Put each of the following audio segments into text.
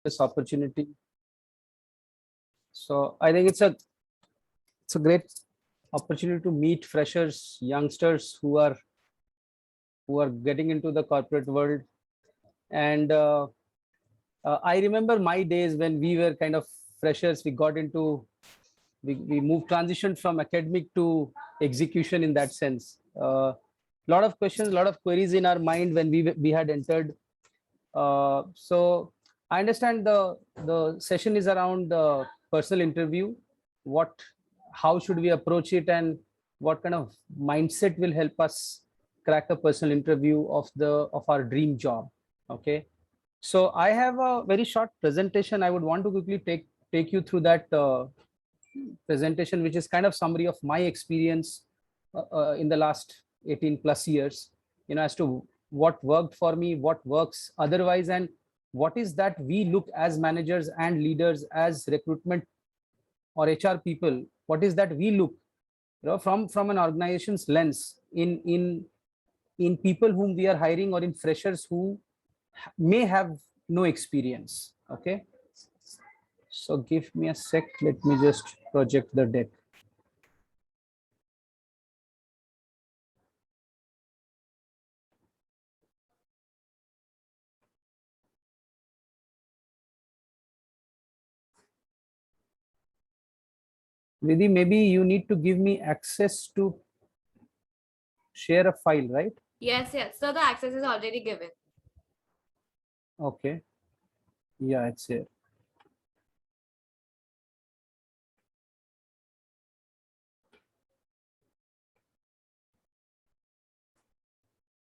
this opportunity. So I think it's a great opportunity to meet freshers, youngsters who are getting into the corporate world. And I remember my days when we were kind of freshers. We moved transitioned from academic to execution in that sense. Lot of questions, a lot of queries in our mind when we had entered. So I understand the session is around the personal interview. What, how should we approach it, and what kind of mindset will help us crack a personal interview of our dream job? Okay. So I have a very short presentation. I would want to quickly take you through that presentation, which is kind of summary of my experience in the last 18 plus years, as to what worked for me, what works otherwise, and what is that we look as managers and leaders, as recruitment or HR people, what is that we look, from an organization's lens in people whom we are hiring, or in freshers who may have no experience. Okay. So give me a sec. Let me just project the deck. Vidhi, maybe you need to give me access to share a file, right? Yes, yes. So the access is already given. Okay. Yeah, it's here.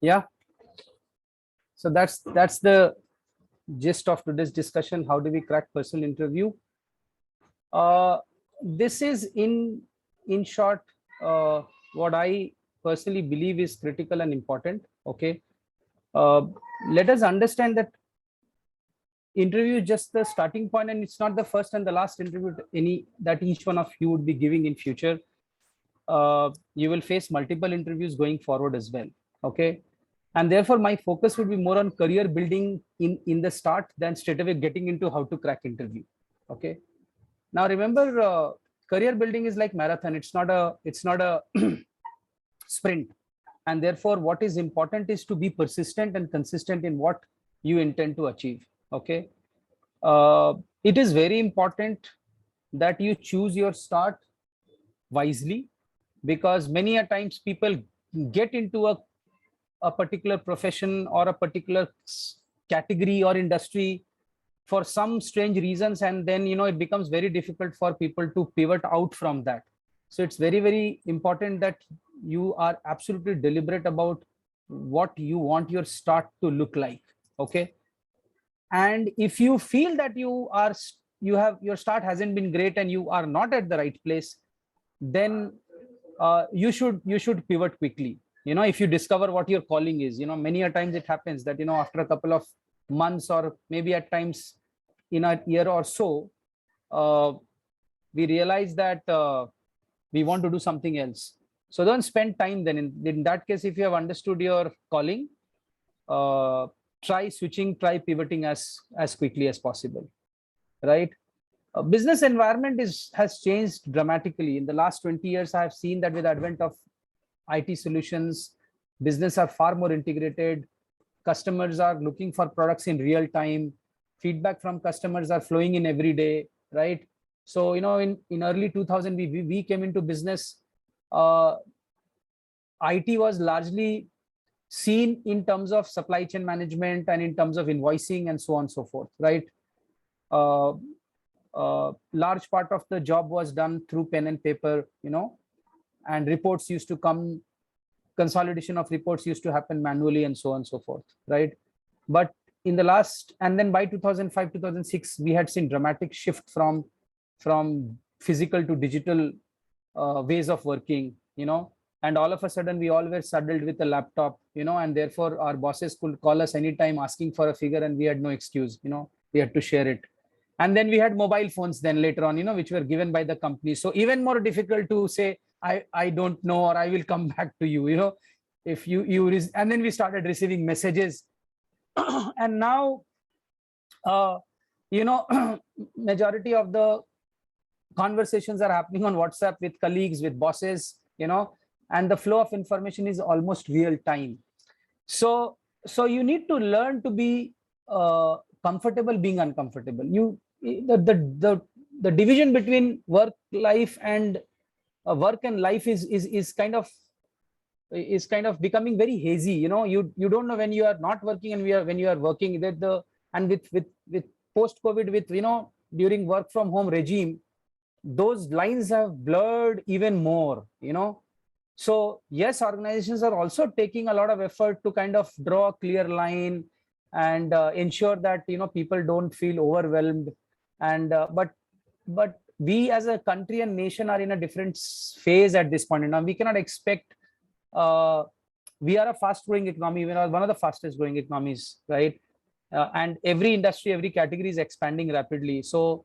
Yeah. So that's the gist of today's discussion. How do we crack personal interview? This is in short what I personally believe is critical and important. Okay. Let us understand that interview is just the starting point, and it's not the first and the last interview that each one of you would be giving in future. You will face multiple interviews going forward as well. Okay. And therefore my focus would be more on career building in the start than straight away getting into how to crack interview. Okay. Now remember, career building is like marathon. It's not a sprint. And therefore what is important is to be persistent and consistent in what you intend to achieve. Okay. It is very important that you choose your start wisely, because many a times people get into a particular profession or a particular category or industry for some strange reasons, and then it becomes very difficult for people to pivot out from that. So it's very, very important that you are absolutely deliberate about what you want your start to look like. Okay. And if you feel that your start hasn't been great and you are not at the right place, then you should pivot quickly. If you discover what your calling is, many a times it happens that after a couple of months, or maybe at times in a year or so, we realize that we want to do something else. So don't spend time then. In that case, if you have understood your calling, try switching, try pivoting as quickly as possible, right? Business environment has changed dramatically in the last 20 years. I have seen that with advent of IT solutions, business are far more integrated. Customers are looking for products in real time. Feedback from customers are flowing in every day, right? So in early 2000 we came into business. IT was largely seen in terms of supply chain management and in terms of invoicing and so on and so forth, right? Large part of the job was done through pen and paper, and reports used to come, consolidation of reports used to happen manually, and so on and so forth, right? But in the last, and then by 2005 2006 we had seen dramatic shift from physical to digital ways of working, and all of a sudden we all were saddled with a laptop, and therefore our bosses could call us anytime asking for a figure, and we had no excuse, we had to share it. And then we had mobile phones then later on, which were given by the company. So even more difficult to say, I don't know, or I will come back to you, if and then we started receiving messages. And now you know, majority of the conversations are happening on WhatsApp with colleagues, with bosses, you know, and the flow of information is almost real time. So you need to learn to be comfortable being uncomfortable. The division between work life and work and life is kind of becoming very hazy. You know, you don't know when you are not working and when you are working. That the and with post COVID, with, you know, during work from home regime, those lines have blurred even more, you know. So yes, organizations are also taking a lot of effort to kind of draw a clear line and ensure that, you know, people don't feel overwhelmed. And but we as a country and nation are in a different phase at this point. And now we cannot expect. Uh, we are a fast-growing economy. We are one of the fastest-growing economies, right? And every industry, every category is expanding rapidly. So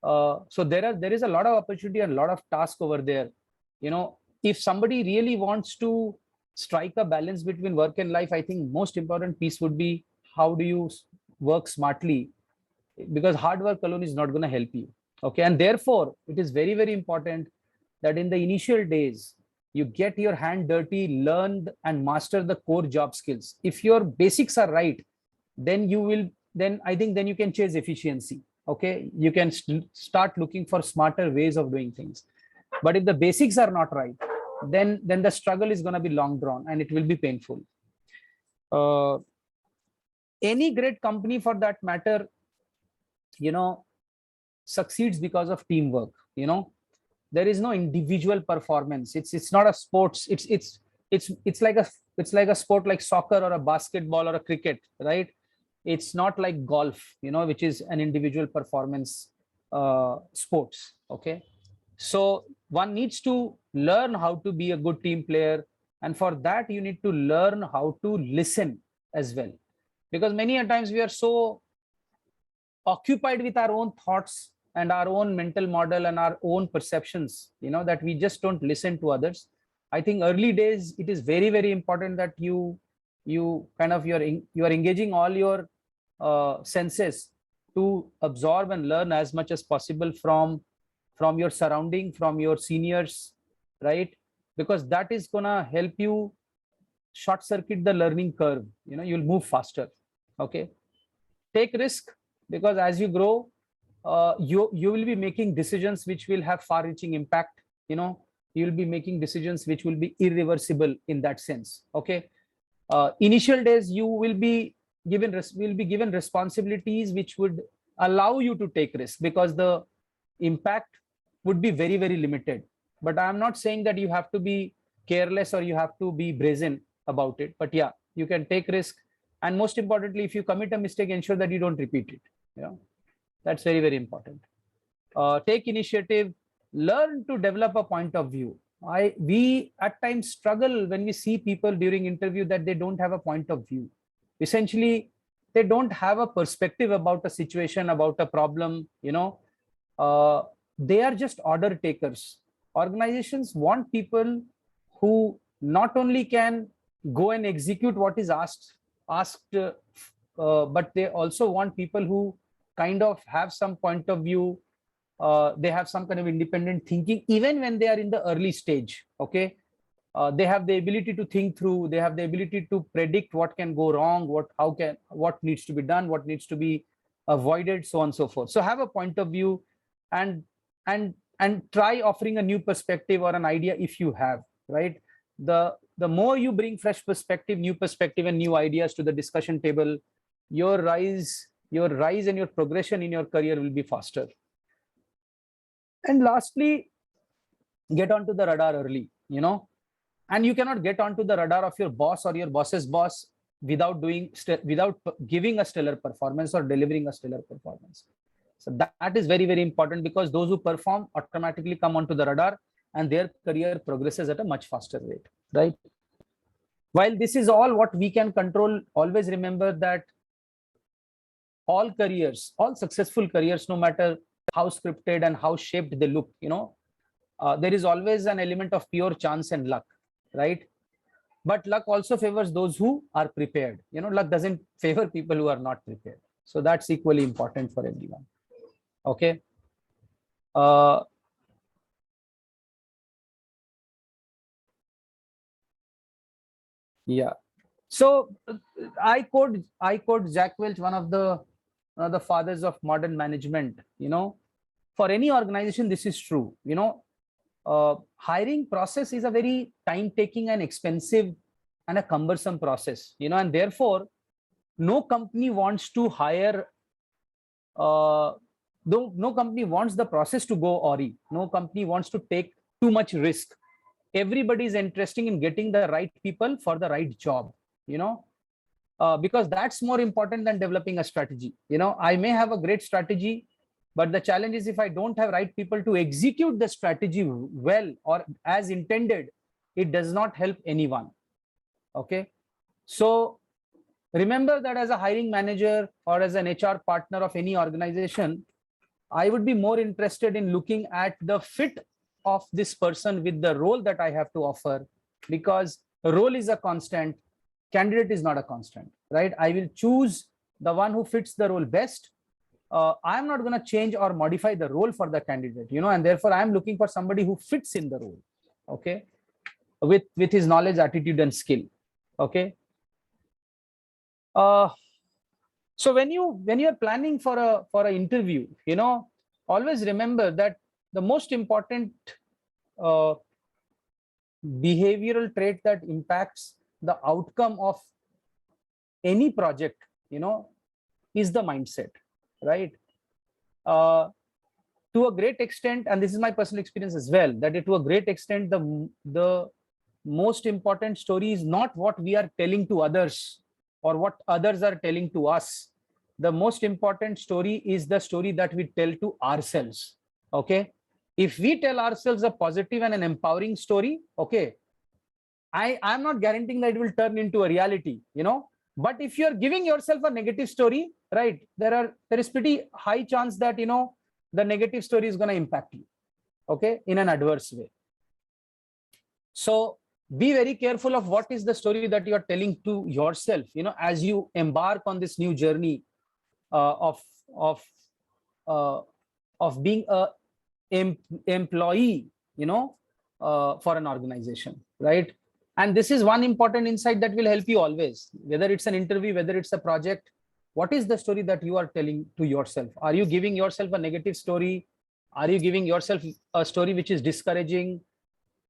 so there is a lot of opportunity and a lot of task over there. You know, if somebody really wants to strike a balance between work and life, I think most important piece would be how do you work smartly, because hard work alone is not going to help you. Okay, and therefore it is very, very important that in the initial days you get your hand dirty, learn and master the core job skills. If your basics are right, then you will, then I think then you can chase efficiency. Okay, you can start looking for smarter ways of doing things. But if the basics are not right, then the struggle is going to be long drawn and it will be painful. uh, any great company for that matter, you know, succeeds because of teamwork. You know, there is no individual performance. It's not a sports. It's like a, it's like a sport like soccer or a basketball or a cricket, right? It's not like golf, you know, which is an individual performance sports. Okay, so one needs to learn how to be a good team player, and for that you need to learn how to listen as well, because many a times we are so occupied with our own thoughts and our own mental model and our own perceptions, you know, that we just don't listen to others. I think early days it is very, very important that you kind of you are engaging all your senses to absorb and learn as much as possible from your surrounding, from your seniors, right? Because that is gonna help you short circuit the learning curve. You know, you'll move faster. Okay, take risk, because as you grow, you will be making decisions which will have far reaching impact. You know, you will be making decisions which will be irreversible in that sense. Okay, initial days you will be given responsibilities which would allow you to take risk, because the impact would be very, very limited. But I am not saying that you have to be careless or you have to be brazen about it, but yeah, you can take risk. And most importantly, if you commit a mistake, ensure that you don't repeat it. You know, that's very, very important. Take initiative, learn to develop a point of view. We at times struggle when we see people during interview that they don't have a point of view. Essentially, they don't have a perspective about a situation, about a problem. You know, they are just order takers. Organizations want people who not only can go and execute what is asked, but they also want people who kind of have some point of view. They have some kind of independent thinking, even when they are in the early stage. Okay, they have the ability to think through. They have the ability to predict what can go wrong, what needs to be done, what needs to be avoided, so on and so forth. So have a point of view, and and try offering a new perspective or an idea if you have, right? The more you bring fresh perspective, new perspective and new ideas to the discussion table, your rise and your progression in your career will be faster. And lastly, get onto the radar early. You know, and you cannot get onto the radar of your boss or your boss's boss without giving a stellar performance or delivering a stellar performance. So that is very, very important, because those who perform automatically come onto the radar and their career progresses at a much faster rate, right? While this is all what we can control, always remember that all careers, all successful careers, no matter how scripted and how shaped they look, you know, there is always an element of pure chance and luck, right? But luck also favors those who are prepared. You know, luck doesn't favor people who are not prepared. So that's equally important for everyone. Okay. Uh, yeah. So I quote Jack Welch, one of the fathers of modern management. For any organization, this is true. Hiring process is a very time-taking and expensive and a cumbersome process. And therefore, no company wants to hire. Though no company wants the process to go awry. No company wants to take too much risk. Everybody is interested in getting the right people for the right job. Because that's more important than developing a strategy. I may have a great strategy, but the challenge is if I don't have right people to execute the strategy well or as intended, it does not help anyone. Okay. So remember that as a hiring manager or as an HR partner of any organization, I would be more interested in looking at the fit of this person with the role that I have to offer, because role is a constant, candidate is not a constant, right? I will choose the one who fits the role best. I'm not going to change or modify the role for the candidate, and therefore I'm looking for somebody who fits in the role, okay, with his knowledge, attitude, and skill, okay. So when you're planning for an interview, always remember that the most important uh, behavioral trait that impacts the outcome of any project, is the mindset, right? uh, to a great extent, and this is my personal experience as well, that to a great extent the most important story is not what we are telling to others or what others are telling to us. The most important story is the story that we tell to ourselves. Okay. If we tell ourselves a positive and an empowering story, okay, I'm not guaranteeing that it will turn into a reality, but if you're giving yourself a negative story, right, there is pretty high chance that, the negative story is going to impact you, okay, in an adverse way. So be very careful of what is the story that you are telling to yourself, as you embark on this new journey of uh, being a employee, for an organization, right? And this is one important insight that will help you always, whether it's an interview, whether it's a project. What is the story that you are telling to yourself? Are you giving yourself a negative story? Are you giving yourself a story which is discouraging?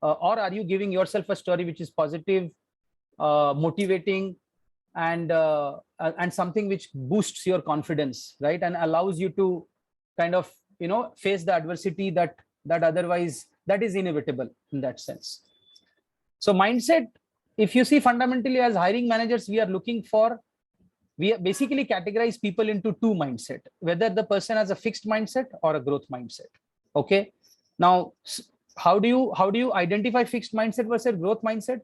Or are you giving yourself a story which is positive, motivating, and something which boosts your confidence, right, and allows you to kind of face the adversity that otherwise that is inevitable in that sense. So mindset, if you see, fundamentally as hiring managers, we basically categorize people into two mindset, whether the person has a fixed mindset or a growth mindset. Okay. Now, how do you identify fixed mindset versus growth mindset?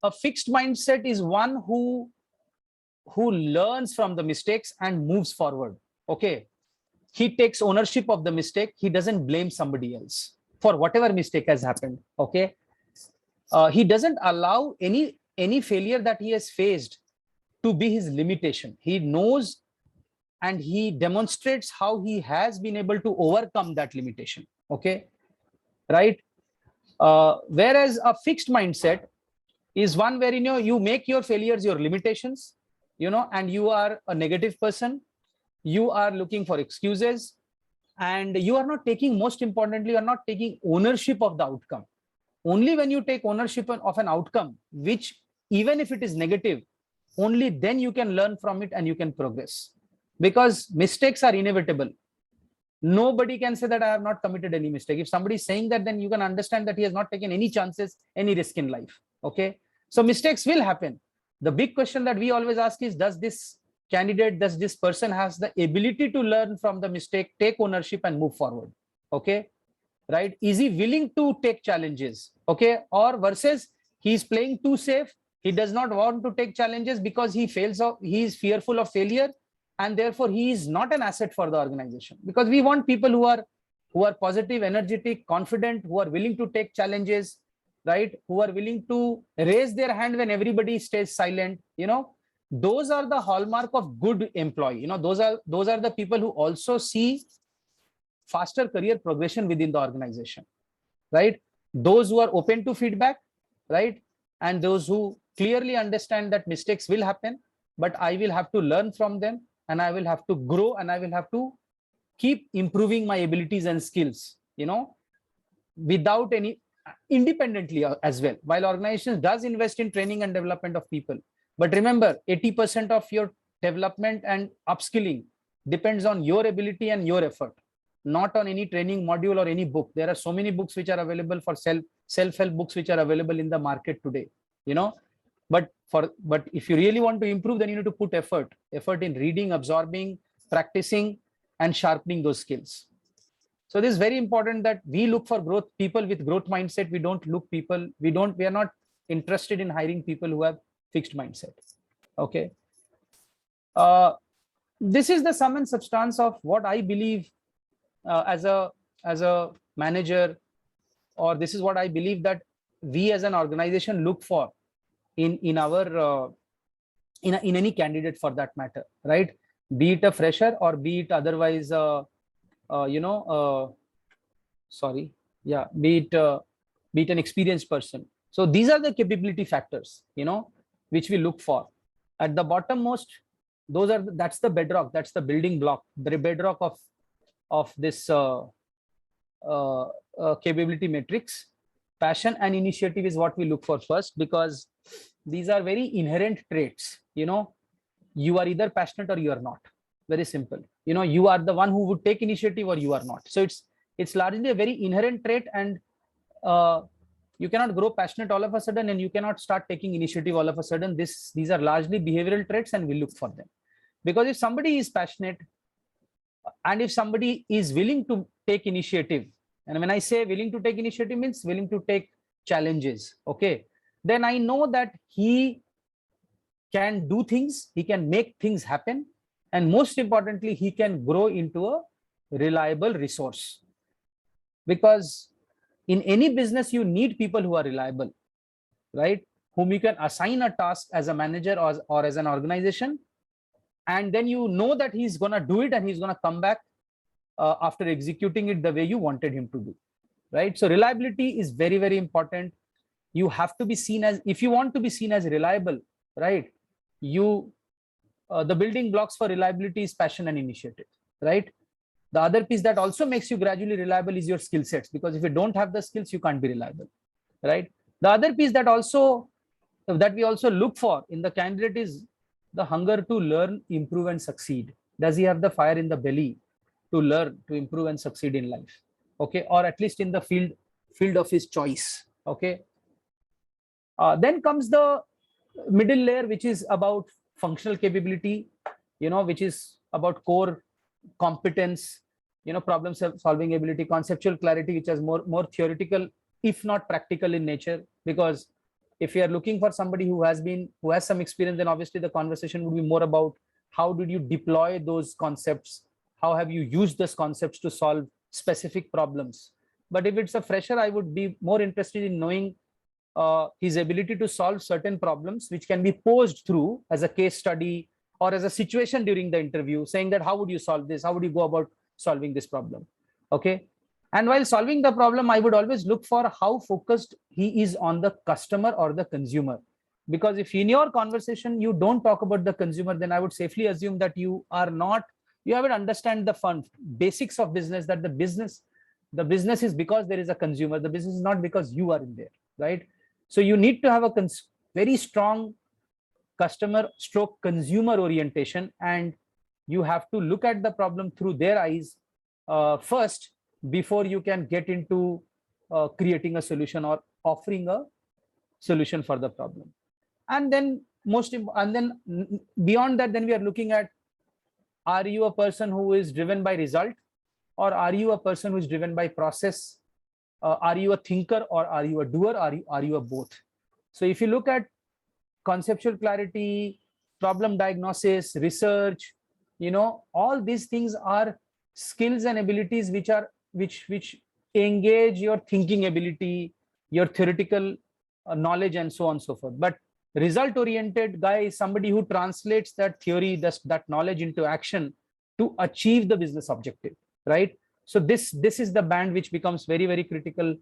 A fixed mindset is one who learns from the mistakes and moves forward. Okay. He takes ownership of the mistake. He doesn't blame somebody else for whatever mistake has happened. Okay. He doesn't allow any failure that he has faced to be his limitation. He knows and he demonstrates how he has been able to overcome that limitation. Okay. Right. Whereas a fixed mindset is one where you make your failures your limitations, and you are a negative person. You are looking for excuses, and you are not taking, most importantly, you are not taking ownership of the outcome. Only when you take ownership of an outcome, which even if it is negative, only then you can learn from it and you can progress, because mistakes are inevitable. Nobody can say that I have not committed any mistake. If somebody is saying that, then you can understand that he has not taken any chances, any risk in life. Okay. So mistakes will happen. The big question that we always ask is, does this person has the ability to learn from the mistake, take ownership and move forward? Okay. Right. Is he willing to take challenges? Okay. Or versus he is playing too safe. He does not want to take challenges because he is fearful of failure, and therefore he is not an asset for the organization. Because we want people who are positive, energetic, confident, who are willing to take challenges, right, who are willing to raise their hand when everybody stays silent, those are the hallmark of good employee. You know, those are the people who also see faster career progression within the organization, right? Those who are open to feedback, right? And those who clearly understand that mistakes will happen, but I will have to learn from them, and I will have to grow, and I will have to keep improving my abilities and skills, you know, without any, independently as well. While organizations does invest in training and development of people, but remember, 80% of your development and upskilling depends on your ability and your effort, not on any training module or any book. There are so many books which are available for self-help books which are available in the market today, you know. But if you really want to improve, then you need to put effort in reading, absorbing, practicing, and sharpening those skills. So this is very important, that we look for growth, people with growth mindset. We don't look people, we are not interested in hiring people who have fixed mindset. Okay. This is the sum and substance of what I believe as a manager, or this is what I believe that we as an organization look for in our in any candidate for that matter, right? Be it a fresher or be it otherwise be it an experienced person. So these are the capability factors, you know, which we look for. At the bottom most, that's the bedrock, that's the building block, the bedrock of this capability matrix. Passion and initiative is what we look for first, because these are very inherent traits. You know, you are either passionate or you are not. Very simple. You know, you are the one who would take initiative or you are not. So it's largely a very inherent trait, and you cannot grow passionate all of a sudden, and you cannot start taking initiative all of a sudden. These are largely behavioral traits, and we look for them. Because if somebody is passionate, and if somebody is willing to take initiative, and when I say willing to take initiative, means willing to take challenges, okay, then I know that he can do things, he can make things happen, and most importantly, he can grow into a reliable resource. Because in any business, you need people who are reliable, right? Whom you can assign a task as a manager or as an organization, and then you know that he's going to do it, and he's going to come back after executing it the way you wanted him to do, right? So reliability is very, very important. You have to be seen as, if you want to be seen as reliable, right? The building blocks for reliability is passion and initiative, right? The other piece that also makes you gradually reliable is your skill sets, because if you don't have the skills, you can't be reliable, right? The other piece that we also look for in the candidate is the hunger to learn, improve, and succeed. Does he have the fire in the belly to learn, to improve, and succeed in life? Okay, or at least in the field of his choice. Okay. Then comes the middle layer, which is about functional capability, you know, which is about core competence, you know, problem solving ability, conceptual clarity, which is more theoretical, if not practical in nature. Because if you are looking for somebody who has some experience, then obviously the conversation would be more about how did you deploy those concepts, how have you used those concepts to solve specific problems. But if it's a fresher, I would be more interested in knowing his ability to solve certain problems, which can be posed through as a case study or as a situation during the interview, saying that how would you solve this, how would you go about solving this problem. Okay. And while solving the problem, I would always look for how focused he is on the customer or the consumer. Because if in your conversation you don't talk about the consumer, then I would safely assume that you haven't understand the basics of business, that the business is because there is a consumer. The business is not because you are in there, right? So you need to have a very strong customer stroke consumer orientation, and you have to look at the problem through their eyes first, before you can get into creating a solution or offering a solution for the problem. And then beyond that, then we are looking at, are you a person who is driven by result, or are you a person who is driven by process? Are you a thinker, or are you a doer? Are you a both? So if you look at conceptual clarity, problem diagnosis, research, you know, all these things are skills and abilities which engage your thinking ability, your theoretical knowledge, and so on and so forth. But Result oriented guy is somebody who translates that theory, that knowledge into action to achieve the business objective, right? So this is the band which becomes very, very critical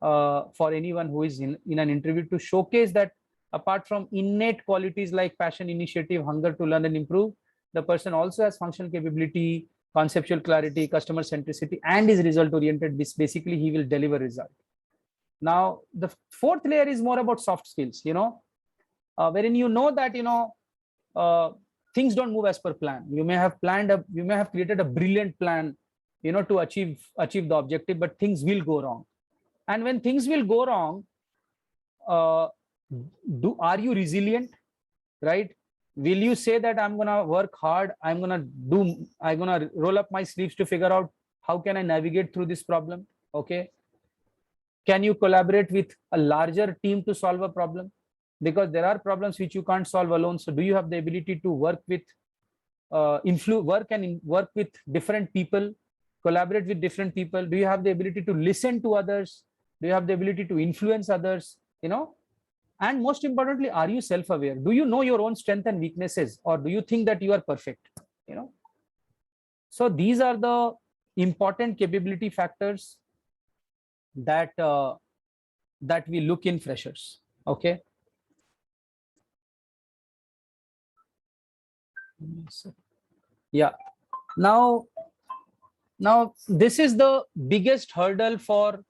for anyone who is in an interview, to showcase that apart from innate qualities like passion, initiative, hunger to learn and improve, the person also has functional capability, conceptual clarity, customer centricity, and is result oriented. This basically he will deliver result. Now the fourth layer is more about soft skills, wherein that things don't move as per plan. You may have created a brilliant plan, to achieve the objective, but things will go wrong. And when things will go wrong, are you resilient, right? Will you say that I'm gonna work hard, I'm gonna roll up my sleeves to figure out how can I navigate through this problem? Okay. Can you collaborate with a larger team to solve a problem? Because there are problems which you can't solve alone. So do you have the ability to work with work with different people, collaborate with different people? Do you have the ability to listen to others? Do you have the ability to influence others? And most importantly, are you self-aware? Do you know your own strengths and weaknesses, or do you think that you are perfect? So these are the important capability factors that we look in freshers. Okay. Yeah. Now this is the biggest hurdle for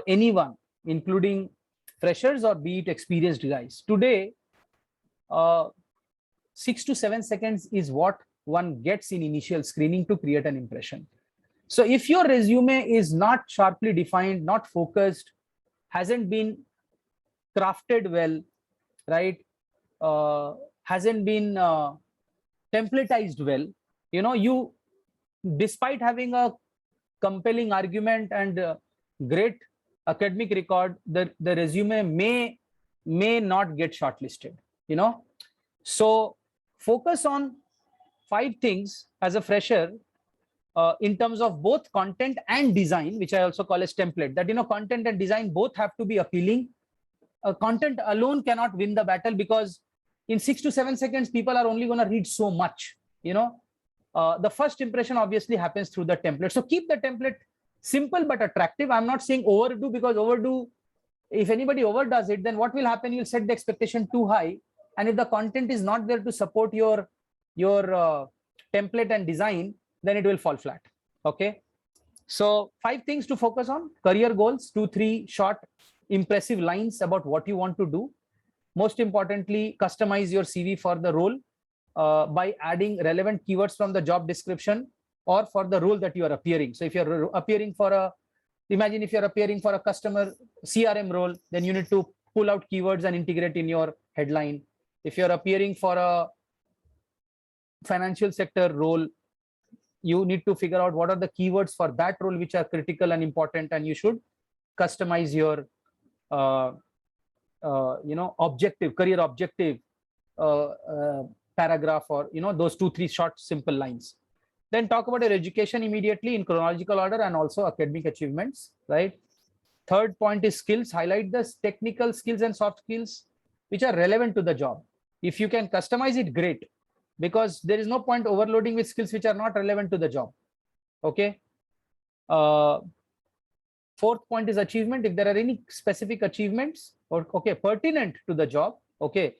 anyone, including freshers or be it experienced guys. Today, 6 to 7 seconds is what one gets in initial screening to create an impression. So if your resume is not sharply defined, not focused, hasn't been crafted well, right? Hasn't been templatized well, you, despite having a compelling argument and great academic record, the resume may not get shortlisted. So focus on 5 things as a fresher in terms of both content and design, which I also call as template. That content and design both have to be appealing. Content alone cannot win the battle, because in 6 to 7 seconds people are only going to read so much. The first impression obviously happens through the template. So keep the template simple but attractive. I'm not saying overdo, because if anybody overdoes it, then what will happen? You'll set the expectation too high, and if the content is not there to support your template and design, then it will fall flat. Okay. So 5 things to focus on: career goals, 2-3 short impressive lines about what you want to do. Most importantly, customize your CV for the role by adding relevant keywords from the job description or for the role that you are appearing. So if you're appearing for imagine if you're appearing for a customer CRM role, then you need to pull out keywords and integrate in your headline. If you're appearing for a financial sector role, you need to figure out what are the keywords for that role which are critical and important, and you should customize your career objective paragraph, or those 2-3 short simple lines. Then talk about your education immediately in chronological order, and also academic achievements, right? Third point is skills. Highlight the technical skills and soft skills which are relevant to the job. If you can customize it, great, because there is no point overloading with skills which are not relevant to the job. Okay. Fourth point is achievement. If there are any specific achievements pertinent to the job, okay,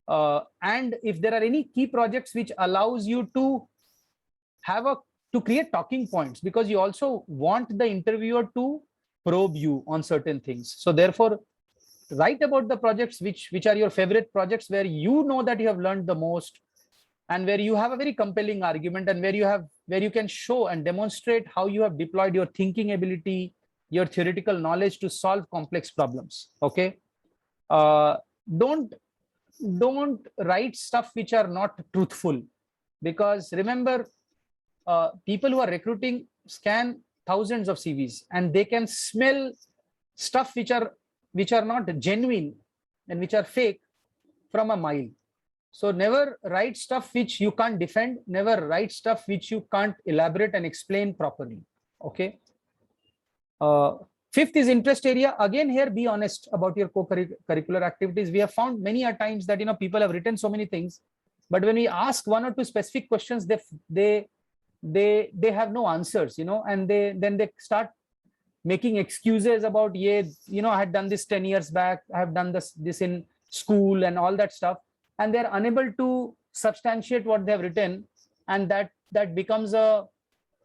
and if there are any key projects which allows you to create talking points, because you also want the interviewer to probe you on certain things. So therefore, write about the projects which are your favorite projects, where you know that you have learned the most, and where you have a very compelling argument, and where you can show and demonstrate how you have deployed your thinking ability, your theoretical knowledge to solve complex problems. Okay. Don't write stuff which are not truthful, because remember, people who are recruiting scan thousands of CVs, and they can smell stuff which are not genuine and which are fake from a mile. So never write stuff which you can't defend. Never write stuff which you can't elaborate and explain properly. Okay. Fifth is interest area. Again, here be honest about your co-curricular activities. We have found many a times that people have written so many things, but when we ask one or two specific questions, they have no answers, and then they start making excuses about, yeah, I had done this 10 years back, I have done this in school and all that stuff, and they're unable to substantiate what they have written, and that becomes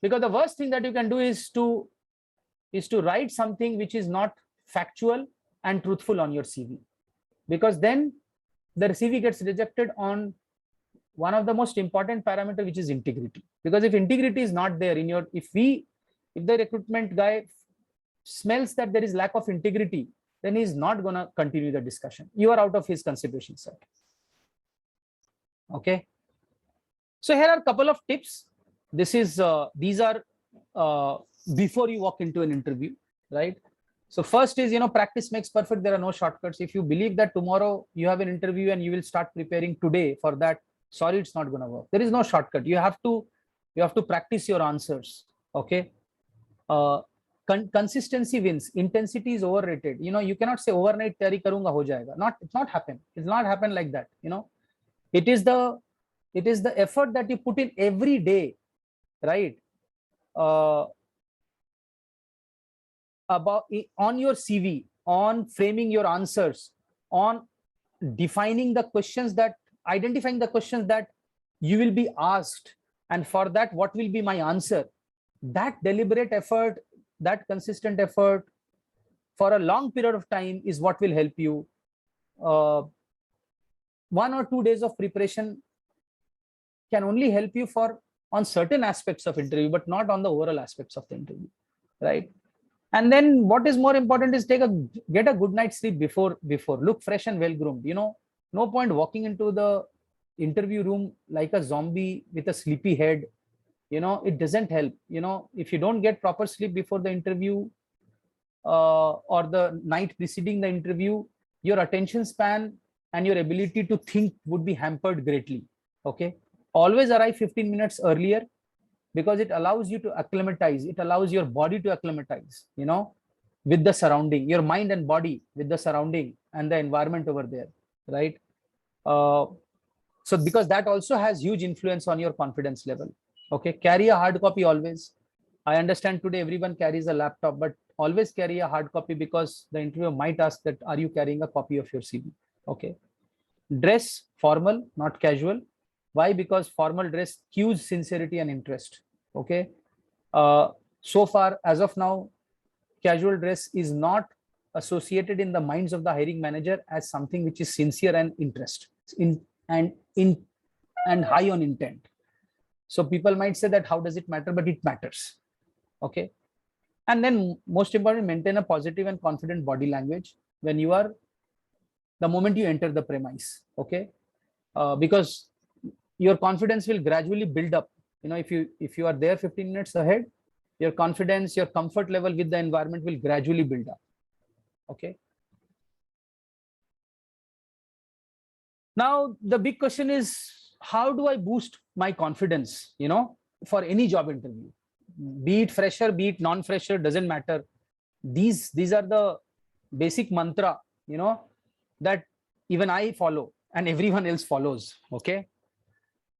because the worst thing that you can do is to write something which is not factual and truthful on your CV, because then the CV gets rejected on one of the most important parameter, which is integrity. Because if integrity is not there in your, if the recruitment guy smells that there is lack of integrity, then he's not going to continue the discussion. You are out of his consideration set. Okay. So here are a couple of tips. These are before you walk into an interview, right? So first is, practice makes perfect. There are no shortcuts. If you believe that tomorrow you have an interview and you will start preparing today for that, sorry, it's not going to work. There is no shortcut. You have to practice your answers. Okay. Consistency wins. Intensity is overrated. You cannot say overnight tayari karunga ho jayega. It's not happen. It's not happen like that. It is the effort that you put in every day, right? About on your CV, on framing your answers, on defining the questions, identifying the questions that you will be asked, and for that, what will be my answer? That deliberate effort, that consistent effort for a long period of time is what will help you. 1 or 2 days of preparation can only help you on certain aspects of interview, but not on the overall aspects of the interview, right? And then what is more important is get a good night's sleep before. Look fresh and well groomed. No point walking into the interview room like a zombie with a sleepy head. It doesn't help. If you don't get proper sleep before the interview or the night preceding the interview, your attention span and your ability to think would be hampered greatly. Okay. Always arrive 15 minutes earlier, because it allows you to acclimatize. It allows your body to acclimatize, with the surrounding, your mind and body with the surrounding and the environment over there, right? So because that also has huge influence on your confidence level. Okay, carry a hard copy always. I understand today everyone carries a laptop, but always carry a hard copy, because the interviewer might ask that, are you carrying a copy of your CV? Okay. Dress formal, not casual. Why? Because formal dress cues sincerity and interest. Okay. So far, as of now, casual dress is not associated in the minds of the hiring manager as something which is sincere and interest and high on intent. So people might say that, how does it matter? But it matters. Okay. And then most important, maintain a positive and confident body language when the moment you enter the premise. Okay. Because your confidence will gradually build up. If you are there 15 minutes ahead, your confidence, your comfort level with the environment will gradually build up. Okay. Now, the big question is, how do I boost my confidence, for any job interview? Be it fresher, be it non-fresher, doesn't matter. These are the basic mantra, that even I follow and everyone else follows. Okay.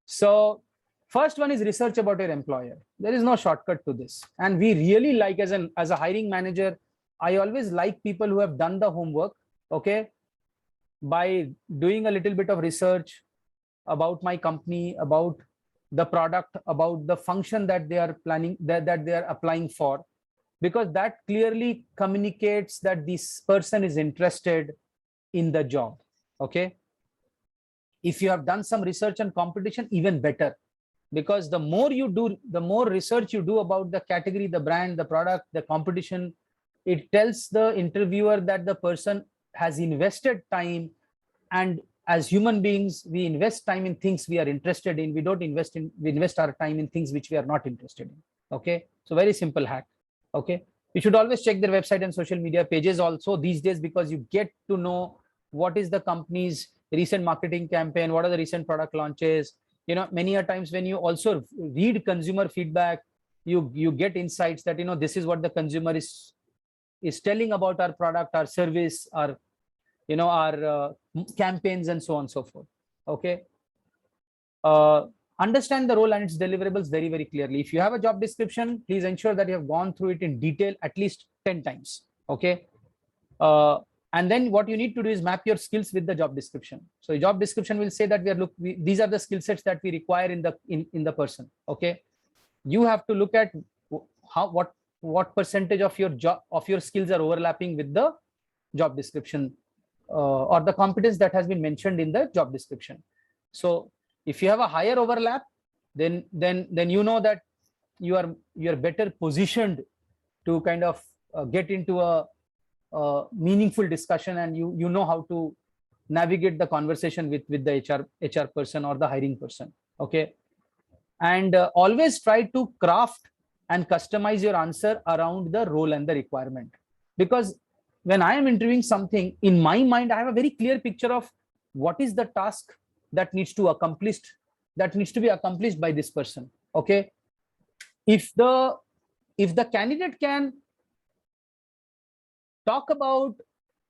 So first one is research about your employer. There is no shortcut to this. And we really like, as a hiring manager, I always like people who have done the homework. Okay. By doing a little bit of research about my company, about the product, about the function that they are planning, that they are applying for, because that clearly communicates that this person is interested in the job. Okay. If you have done some research on competition, even better, because the more research you do about the category, the brand, the product, the competition, it tells the interviewer that the person has invested time. And as human beings, we invest time in things we are interested in. We invest our time in things which we are not interested in. Okay. So very simple hack. Okay. You should always check their website and social media pages also these days, because you get to know what is the company's recent marketing campaign, what are the recent product launches. Many a times when you also read consumer feedback, you get insights that, this is what the consumer is is telling about our product, our service, our our campaigns, and so on and so forth. Okay. Understand the role and its deliverables very, very clearly. If you have a job description, please ensure that you have gone through it in detail at least 10 times. Okay. And then what you need to do is map your skills with the job description. So the job description will say that these are the skill sets that we require in the person. Okay. You have to look at what percentage of your skills are overlapping with the job description or the competence that has been mentioned in the job description. So if you have a higher overlap, then you know that you are better positioned to kind of get into a meaningful discussion, and you know how to navigate the conversation with the HR person or the hiring person. Okay. And always try to craft and customize your answer around the role and the requirement, because when I am interviewing something, in my mind I have a very clear picture of what is the task that needs to be accomplished by this person. Okay. If the candidate can talk about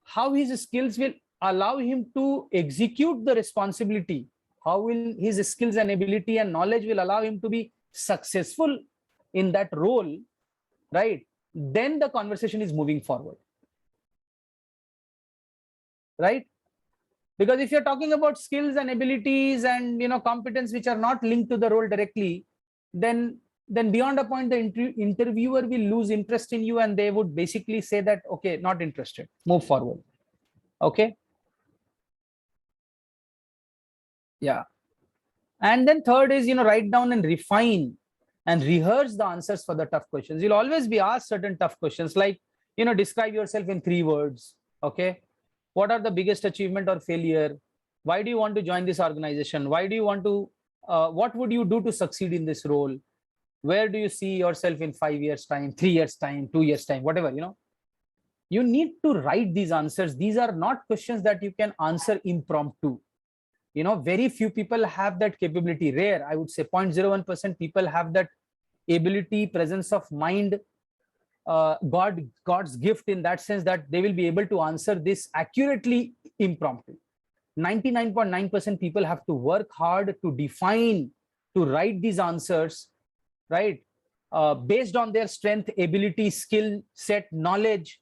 how his skills will allow him to execute the responsibility, how will his skills and ability and knowledge will allow him to be successful in that role, right? Then the conversation is moving forward, right? Because if you're talking about skills and abilities and competence which are not linked to the role directly, then beyond a point the interviewer will lose interest in you, and they would basically say that, okay, not interested, move forward. Okay. Yeah. And then third is, write down and refine and rehearse the answers for the tough questions. You'll always be asked certain tough questions like, describe yourself in 3 words. Okay. What are the biggest achievement or failure? Why do you want to join this organization? Why do you want to, what would you do to succeed in this role? Where do you see yourself in 5 years time, 3 years time, 2 years time, whatever, you need to write these answers. These are not questions that you can answer impromptu. Very few people have that capability. Rare, I would say 0.01% people have that ability, presence of mind, God's gift in that sense that they will be able to answer this accurately impromptu. 99.9% people have to work hard to define, to write these answers, right? Based on their strength, ability, skill set, knowledge,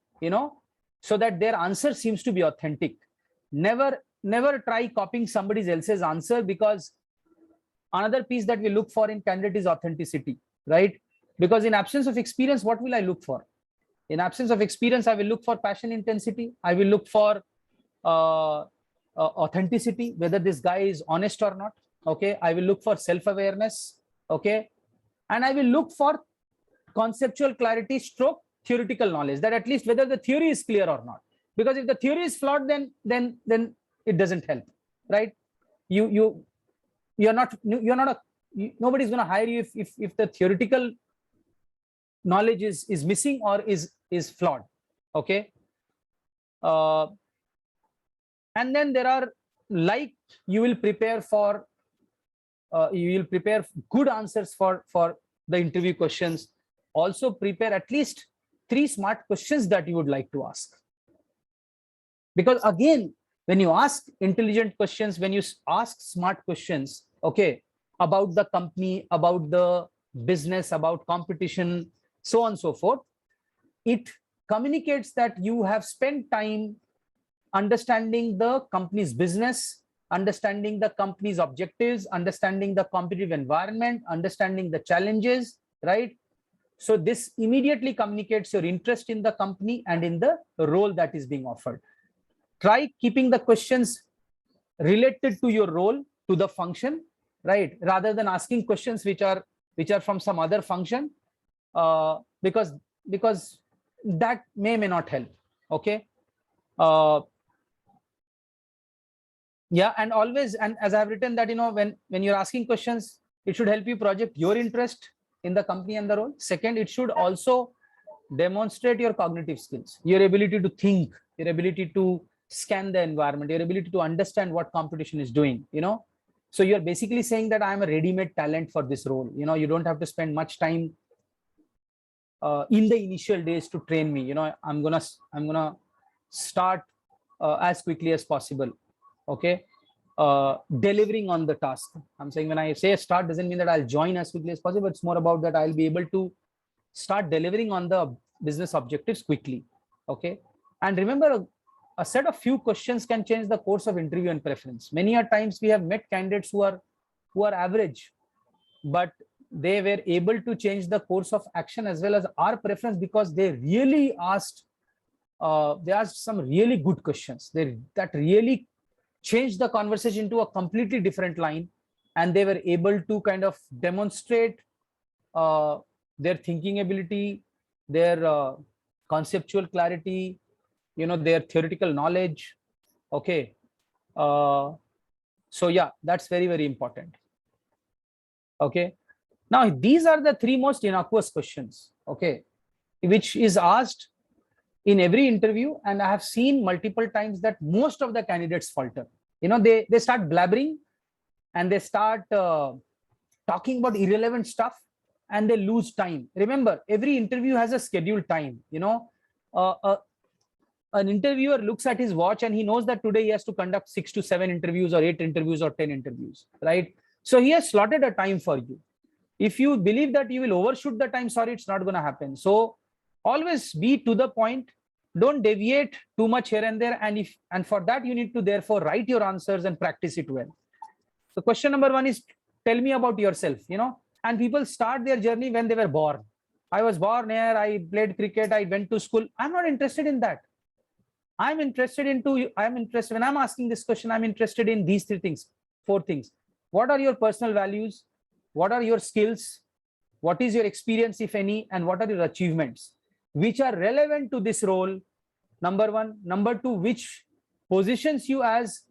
so that their answer seems to be authentic. Never try copying somebody else's answer, because another piece that we look for in candidate is authenticity, right? Because in absence of experience, what will I look for? In absence of experience, I will look for passion, intensity. I will look for authenticity, whether this guy is honest or not. Okay. I will look for self-awareness. Okay. And I will look for conceptual clarity stroke theoretical knowledge, that at least whether the theory is clear or not. Because if the theory is flawed, then it doesn't help, right? You're not nobody's going to hire you if the theoretical knowledge is missing or is flawed. Okay. And then there are, like, you will prepare good answers for the interview questions. Also prepare at least 3 smart questions that you would like to ask. Because again, when you ask intelligent questions, when you ask smart questions, okay, about the company, about the business, about competition, so on and so forth, it communicates that you have spent time understanding the company's business, understanding the company's objectives, understanding the competitive environment, understanding the challenges, right? So this immediately communicates your interest in the company and in the role that is being offered. Try keeping the questions related to your role, to the function, right? Rather than asking questions which are from some other function, because that may not help. Okay. Yeah, and always, and as I have written that, when you're asking questions, it should help you project your interest in the company and the role. Second, it should also demonstrate your cognitive skills, your ability to think, your ability to scan the environment, your ability to understand what competition is doing. So you're basically saying that I'm a ready-made talent for this role. You don't have to spend much time in the initial days to train me. I'm gonna start as quickly as possible. Okay. Delivering on the task. I'm saying when I say start, doesn't mean that I'll join as quickly as possible. It's more about that I'll be able to start delivering on the business objectives quickly. Okay. And remember, a set of few questions can change the course of interview and preference. Many a times we have met candidates who are average, but they were able to change the course of action as well as our preference, because they really asked some really good questions that really changed the conversation to a completely different line, and they were able to kind of demonstrate their thinking ability, their conceptual clarity, their theoretical knowledge. Okay. So yeah, that's very, very important. Okay. Now, these are the three most innocuous questions, okay, which is asked in every interview. And I have seen multiple times that most of the candidates falter. They start blabbering and they start talking about irrelevant stuff, and they lose time. Remember, every interview has a scheduled time. An interviewer looks at his watch and he knows that today he has to conduct 6 to 7 interviews or 8 interviews or 10 interviews, right? So he has slotted a time for you. If you believe that you will overshoot the time, sorry, it's not going to happen. So always be to the point. Don't deviate too much here and there. And for that, you need to therefore write your answers and practice it well. So question number 1 is, tell me about yourself, and people start their journey when they were born. I was born here, I played cricket, I went to school. I'm not interested in that. when I'm asking this question, I'm interested in these 4 things. What are your personal values? What are your skills? What is your experience, if any? And what are your achievements, which are relevant to this role? Number 1. Number 2, which positions you as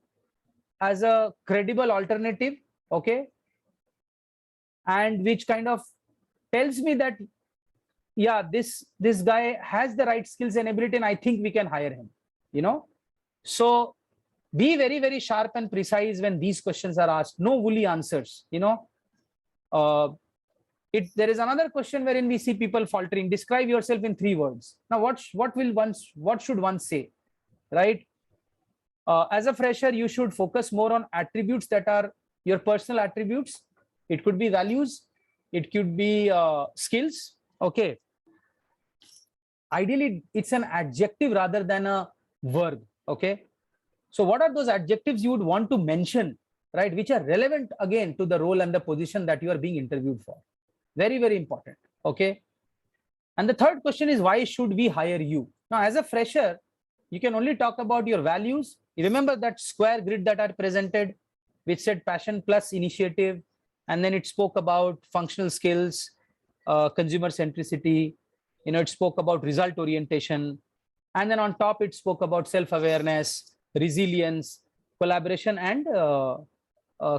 a credible alternative, okay? And which kind of tells me that, yeah, this guy has the right skills and ability, and I think we can hire him, So be very, very sharp and precise when these questions are asked. No woolly answers, There is another question wherein we see people faltering. Describe yourself in 3 words. Now, what should one say, right? As a fresher, you should focus more on attributes that are your personal attributes. It could be values. It could be skills. Okay. Ideally, it's an adjective rather than a verb. Okay. So what are those adjectives you would want to mention, right, which are relevant again to the role and the position that you are being interviewed for? Very, very important. Okay. And the third question is, why should we hire you? Now, as a fresher, you can only talk about your values. You remember that square grid that I presented, which said passion plus initiative, and then it spoke about functional skills, consumer centricity, it spoke about result orientation, and then on top it spoke about self-awareness, resilience, collaboration, and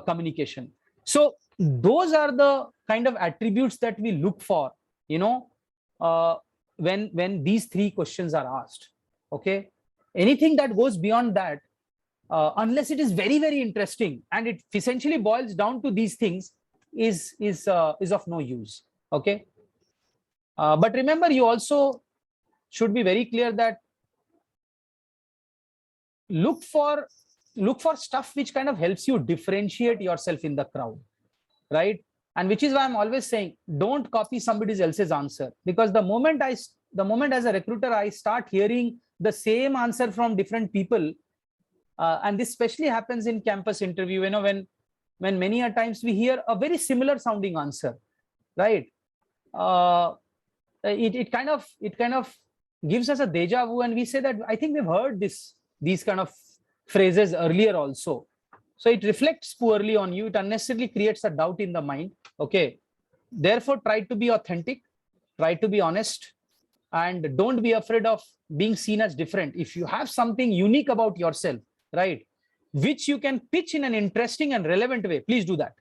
communication. So those are the kind of attributes that we look for, when these 3 questions are asked. Okay. Anything that goes beyond that, unless it is very, very interesting and it essentially boils down to these things, is of no use. Okay. But remember, you also should be very clear that look for stuff which kind of helps you differentiate yourself in the crowd, right? And which is why I'm always saying, don't copy somebody else's answer, because the moment as a recruiter I start hearing the same answer from different people, and this especially happens in campus interview, when many a times we hear a very similar sounding answer, right? It kind of gives us a deja vu, and we say that I think we've heard these kind of phrases earlier also. So it reflects poorly on you. It unnecessarily creates a doubt in the mind. Okay. Therefore, try to be authentic, try to be honest, and don't be afraid of being seen as different. If you have something unique about yourself, right, which you can pitch in an interesting and relevant way, please do that.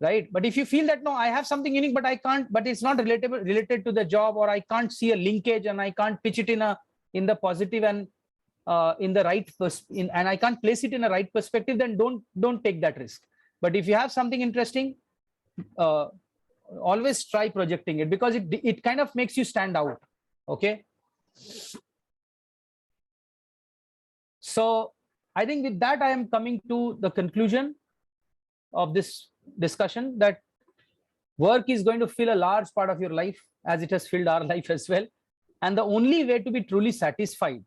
Right. But if you feel that, no, I have something unique, but I can't, but it's not related to the job, or I can't see a linkage and I can't pitch it in the positive and in the right and I can't place it in a right perspective, then don't take that risk. But if you have something interesting, always try projecting it, because it kind of makes you stand out. Okay. So I think with that, I am coming to the conclusion of this discussion, that work is going to fill a large part of your life, as it has filled our life as well. And the only way to be truly satisfied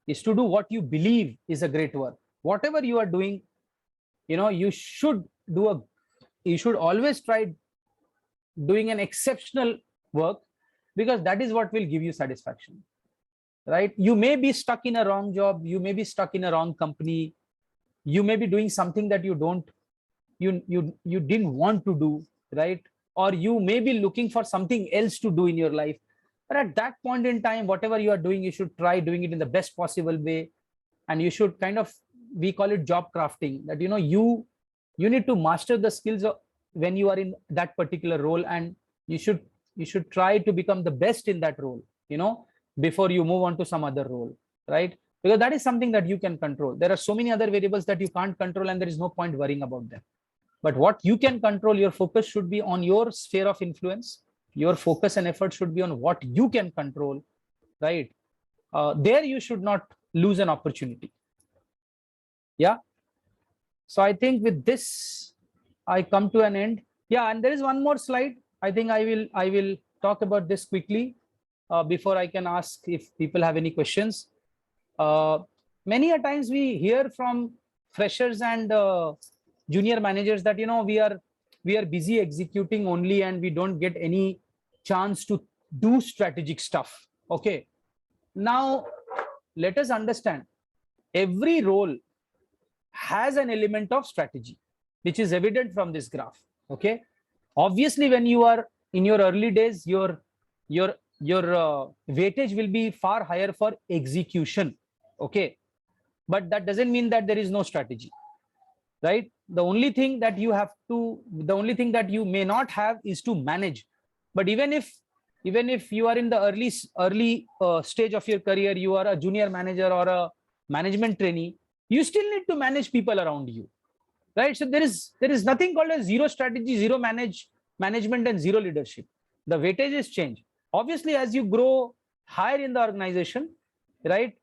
is to do what you believe is a great work. Whatever you are doing, you should always try doing an exceptional work, because that is what will give you satisfaction, right? You may be stuck in a wrong job, you may be stuck in a wrong company, you may be doing something that you didn't want to do, right? Or you may be looking for something else to do in your life. But at that point in time, whatever you are doing, you should try doing it in the best possible way. And you should kind of, we call it job crafting, that you need to master the skills when you are in that particular role, and you should try to become the best in that role, before you move on to some other role, right? Because that is something that you can control. There are so many other variables that you can't control, and there is no point worrying about them. But what you can control, your focus should be on your sphere of influence. Your focus and effort should be on what you can control, right? There you should not lose an opportunity. Yeah. So I think with this, I come to an end. Yeah, and there is one more slide. I think I will talk about this quickly before I can ask if people have any questions. Many a times we hear from freshers and junior managers that we are busy executing only, and we don't get any chance to do strategic stuff. Okay. Now let us understand, every role has an element of strategy, which is evident from this graph. Okay. Obviously, when you are in your early days, your weightage will be far higher for execution. Okay. But that doesn't mean that there is no strategy, right? The only thing that you may not have is to manage. But even if you are in the early stage of your career, you are a junior manager or a management trainee, you still need to manage people around you, right? So there is nothing called as zero strategy, zero management, and zero leadership. The weightages change. Obviously, as you grow higher in the organization, right,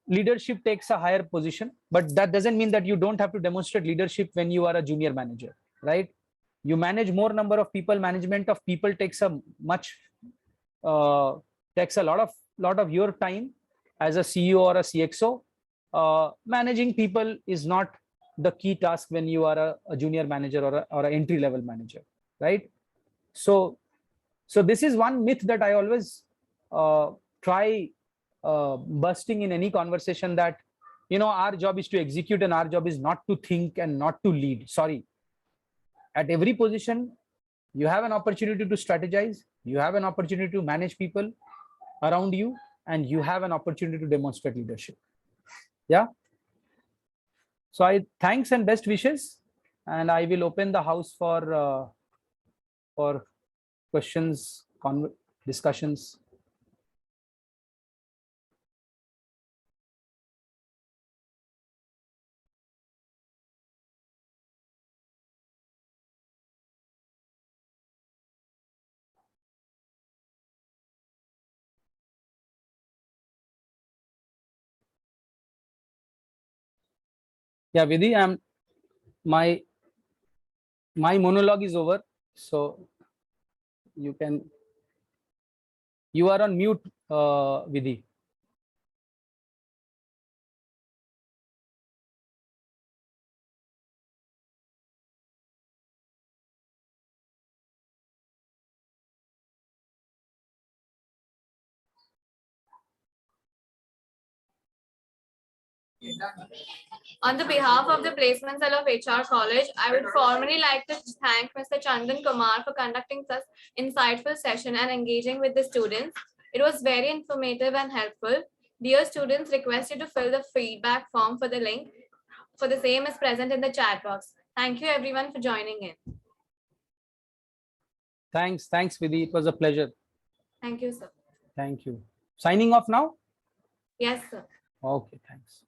leadership takes a higher position, but that doesn't mean that you don't have to demonstrate leadership when you are a junior manager, right? You manage more number of people. Management of people takes a lot of your time as a CEO or a CXO. Managing people is not the key task when you are a junior manager or an entry level manager, right? So this is one myth that I always try busting in any conversation, that our job is to execute and our job is not to think and not to lead. Sorry. At every position, you have an opportunity to strategize, you have an opportunity to manage people around you, and you have an opportunity to demonstrate leadership. Yeah. So I thanks and best wishes, and I will open the house for questions, discussions. Yeah, Vidhi, my monologue is over, so you are on mute, Vidhi. On the behalf of the Placement Cell of HR College, I would formally like to thank Mr. Chandan Kumar for conducting such insightful session and engaging with the students. It was very informative and helpful. Dear students, request you to fill the feedback form for the link for the same is present in the chat box. Thank you everyone for joining in. Thanks, Vidhi. It was a pleasure. Thank you, sir. Thank you. Signing off now? Yes, sir. Okay, thanks.